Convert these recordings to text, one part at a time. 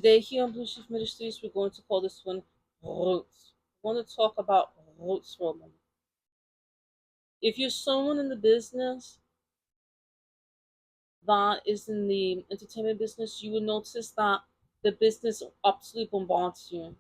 Today here on Blue Shift Ministries, we're going to call this one Roots. We want to talk about roots for a moment. If you're someone in the business that is in the entertainment business, you will notice that the business absolutely bombards you.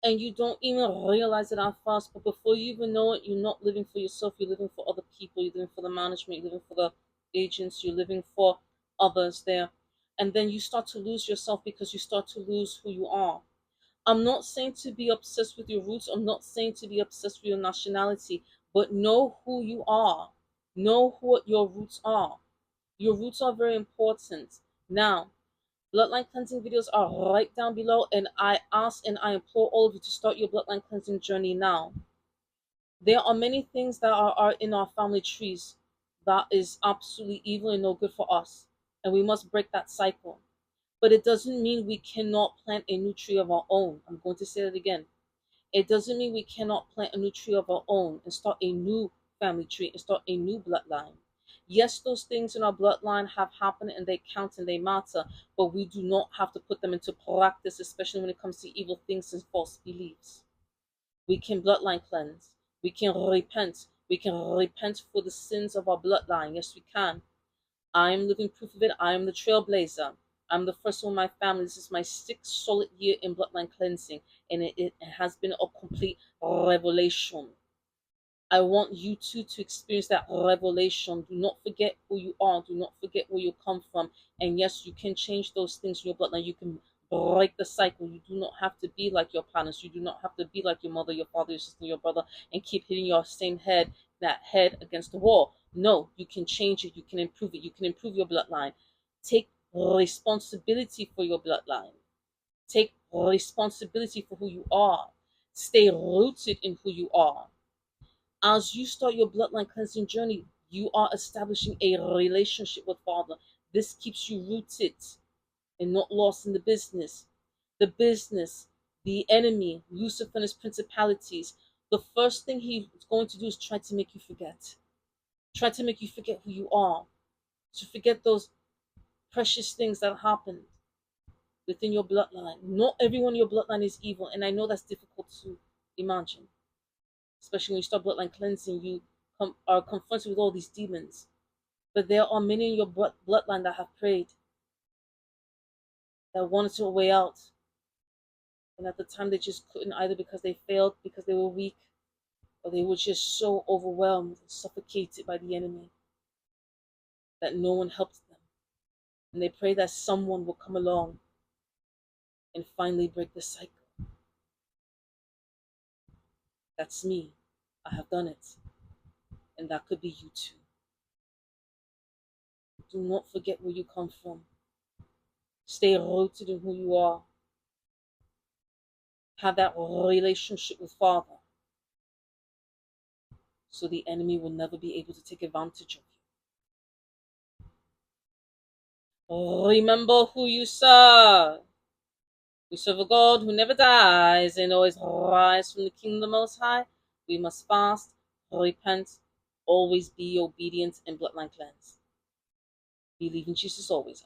And you don't even realize it at first, but before you even know it, you're not living for yourself, you're living for other people, you're living for the management, you're living for the agents, you're living for others there. And then you start to lose yourself because you start to lose who you are. I'm not saying to be obsessed with your roots. I'm not saying to be obsessed with your nationality, but know who you are. Know what your roots are. Your roots are very important. Now, bloodline cleansing videos are right down below, and I ask and I implore all of you to start your bloodline cleansing journey now. There are many things that are in our family trees that is absolutely evil and no good for us, and we must break that cycle. But it doesn't mean we cannot plant a new tree of our own. I'm going to say that again. It doesn't mean we cannot plant a new tree of our own and start a new family tree and start a new bloodline. Yes, those things in our bloodline have happened and they count and they matter, but we do not have to put them into practice, especially when it comes to evil things and false beliefs. We can bloodline cleanse. We can repent. We can repent for the sins of our bloodline. Yes, we can. I am living proof of it. I am the trailblazer. I'm the first one in my family. This is my 6th solid year in bloodline cleansing, and it has been a complete revelation. I want you to experience that revelation. Do not forget who you are. Do not forget where you come from. And yes, you can change those things in your bloodline. You can break the cycle. You do not have to be like your parents. You do not have to be like your mother, your father, your sister, your brother, and keep hitting your same head against the wall. No, you can change it. You can improve it. You can improve your bloodline. Take responsibility for your bloodline. Take responsibility for who you are. Stay rooted in who you are. As you start your bloodline cleansing journey, you are establishing a relationship with Father. This keeps you rooted and not lost in the business. The business, the enemy, Lucifer and his principalities, the first thing he's going to do is try to make you forget. Try to make you forget who you are. To forget those precious things that happened within your bloodline. Not everyone in your bloodline is evil, and I know that's difficult to imagine. Especially when you start bloodline cleansing, you are confronted with all these demons. But there are many in your bloodline that have prayed, that wanted a way out. And at the time, they just couldn't, either because they failed, because they were weak, or they were just so overwhelmed and suffocated by the enemy that no one helped them. And they pray that someone will come along and finally break the cycle. That's me. I have done it. And that could be you too. Do not forget where you come from. Stay rooted in who you are. Have that relationship with Father, so the enemy will never be able to take advantage of you. Remember who you serve. We serve a God who never dies and always rises from the kingdom most high. We must fast, repent, always be obedient, and bloodline cleanse. Believe in Jesus always.